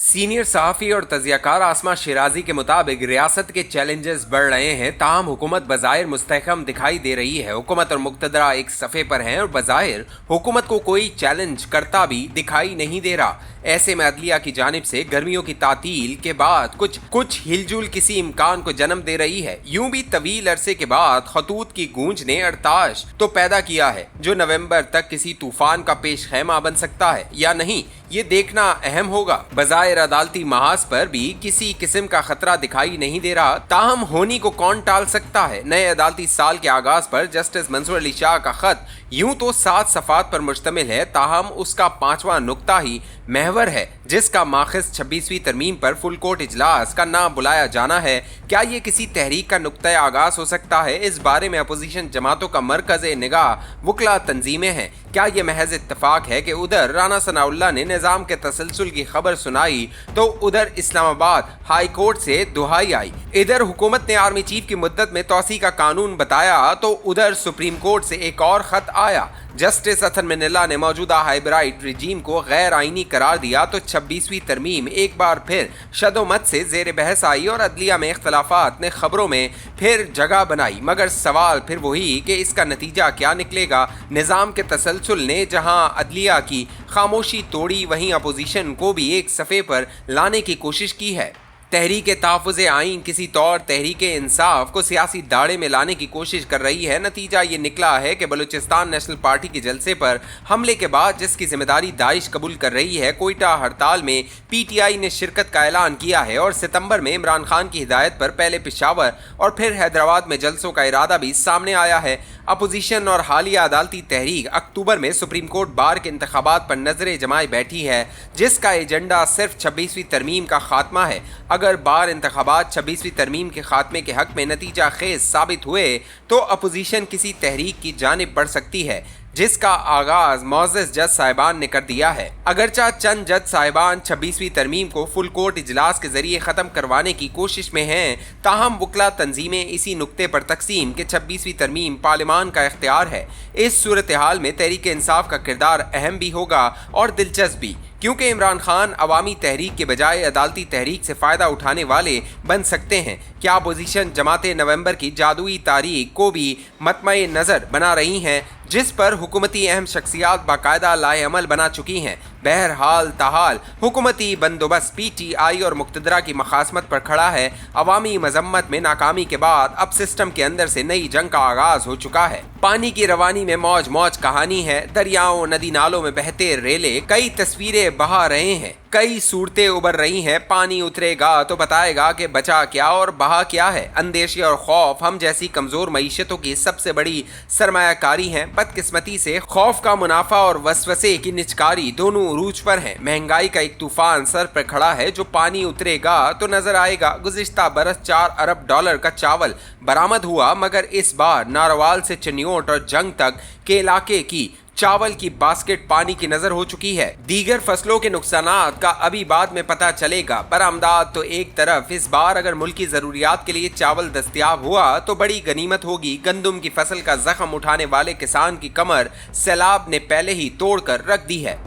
Senior सहाफ़ी और तजियाकार आसमा शिराजी के मुताबिक रियासत के चैलेंजेस बढ़ रहे हैं, ताहम हुकूमत बज़ाहिर मुस्तहकम दिखाई दे रही है। हुकूमत और मुक़्तदरा एक सफ़े पर हैं और बज़ाहिर हुकूमत को कोई चैलेंज करता भी दिखाई नहीं दे रहा। ऐसे में अदलिया की जानिब से गर्मियों की तातील के बाद कुछ हिलजुल किसी इम्कान को जन्म दे रही है। यूं भी तवील अरसे के बाद खतूत की गूंज ने अरताश तो पैदा किया है, जो नवंबर तक किसी तूफान का पेश खैमा बन सकता है या नहीं, ये देखना अहम होगा। बज़ाहिर अदालती महाज पर भी किसी किस्म का खतरा दिखाई नहीं दे रहा, ताहम होनी को कौन टाल सकता है। नए अदालती साल के आगाज पर जस्टिस मंसूर अली शाह का खत यूं तो 7 सफ़ात पर मुश्तमिल है, ताहम उसका 5वां नुक्ता ही महवर है, जिसका माखज़ 26वीं तरमीम पर फुल कोर्ट इजलास का ना बुलाया जाना है। क्या ये किसी तहरीक का नुक्ता आगाज हो सकता है? इस बारे में अपोजिशन जमातों का मरकज़ निगाह वकला तंजीमें हैं। क्या ये महज इत्तफाक है कि उधर राना सनाउल्लाह ने निज़ाम के तसलसल की खबर सुनाई तो उधर इस्लामाबाद हाई कोर्ट से दुहाई आई, इधर हुकूमत ने आर्मी चीफ की मुद्दत में तौसी का कानून बताया तो उधर सुप्रीम कोर्ट से एक और खत आया। जस्टिस अथर मिनल्ला ने मौजूदा हाइब्राइड रिजीम को गैर आइनी करार दिया तो 26वीं तरमीम एक बार फिर शदोमत से जेर बहस आई और अदलिया में इख्तलाफात ने खबरों में फिर जगह बनाई। मगर सवाल फिर वही कि इसका नतीजा क्या निकलेगा। निज़ाम के तसलसल ने जहां अदलिया की खामोशी तोड़ी, वहीं अपोजिशन को भी एक सफ़े पर लाने की कोशिश की है। तहरीक तहफ़्फ़ुज़ आइन किसी तौर तहरीक इंसाफ को सियासी दाड़े में लाने की कोशिश कर रही है। नतीजा ये निकला है कि बलूचिस्तान नेशनल पार्टी के जलसे पर हमले के बाद जिसकी जिम्मेदारी दाइश कबूल कर रही है, कोयटा हड़ताल में PTI ने शिरकत का ऐलान किया है और सितंबर में इमरान खान की हिदायत पर पहले पेशावर और फिर हैदराबाद में जलसों का इरादा भी सामने आया है। अपोजिशन और हालिया अदालती तहरीक अक्टूबर में सुप्रीम कोर्ट बार के इंतखाबात पर नजरें जमाए बैठी है, जिसका एजेंडा सिर्फ 26वीं तरमीम का खात्मा है। अगर बार इंतखाबात 26वीं तरमीम के खात्मे के हक में नतीजा खेज साबित हुए तो अपोजिशन किसी तहरीक की जानिब बढ़ सकती है, जिसका आगाज मौजज़ जज साहिबान ने कर दिया है। अगरचा चंद जज साहिबान 26वीं तरमीम को फुल कोर्ट इजलास के जरिए ख़त्म करवाने की कोशिश में हैं, ताहम वकला तंजीमें इसी नुक्ते पर तकसीम के 26वीं तरमीम पार्लिमान का इख्तियार है। इस सूरत हाल में तहरीक इंसाफ का किरदार अहम भी होगा और दिलचस्प भी, क्योंकि इमरान खान अवामी तहरीक के बजाय अदालती तहरीक से फ़ायदा उठाने वाले बन सकते हैं। क्या अपोजिशन जमातें नवंबर की जादुई तारीख को भी मतमए नज़र बना रही हैं, जिस पर हुकूमती अहम शख्सियात बाकायदा लाए अमल बना चुकी हैं। बहरहाल ताहाल हुकूमती बंदोबस्त PTI और मुक़्तदरा की मखासमत पर खड़ा है। अवामी मजम्मत में नाकामी के बाद अब सिस्टम के अंदर से नई जंग का आगाज हो चुका है। पानी की रवानी में मौज मौज कहानी है। दरियाओं नदी नालों में बहते रेले कई तस्वीरें बहा रहे हैं, कई सूरतें उभर रही हैं। पानी उतरेगा तो बताएगा कि बचा क्या और बहा क्या है। अंदेशे और खौफ हम जैसी कमजोर मईशतों की सबसे बड़ी सरमायाकारी हैं। बदकिस्मती से खौफ का मुनाफा और वसवसे की निचकारी दोनों उरूज पर हैं। महंगाई का एक तूफान सर पर खड़ा है, जो पानी उतरेगा तो नजर आएगा। गुज़िश्ता बरस $4 अरब का चावल बरामद हुआ, मगर इस बार नारवाल से चनियोट और जंग तक के इलाके की चावल की बास्केट पानी की नजर हो चुकी है। दीगर फसलों के नुकसानात का अभी बाद में पता चलेगा। बरामदात तो एक तरफ, इस बार अगर मुल्की जरूरियात के लिए चावल दस्तयाब हुआ तो बड़ी गनीमत होगी। गंदम की फसल का जख्म उठाने वाले किसान की कमर सैलाब ने पहले ही तोड़ कर रख दी है।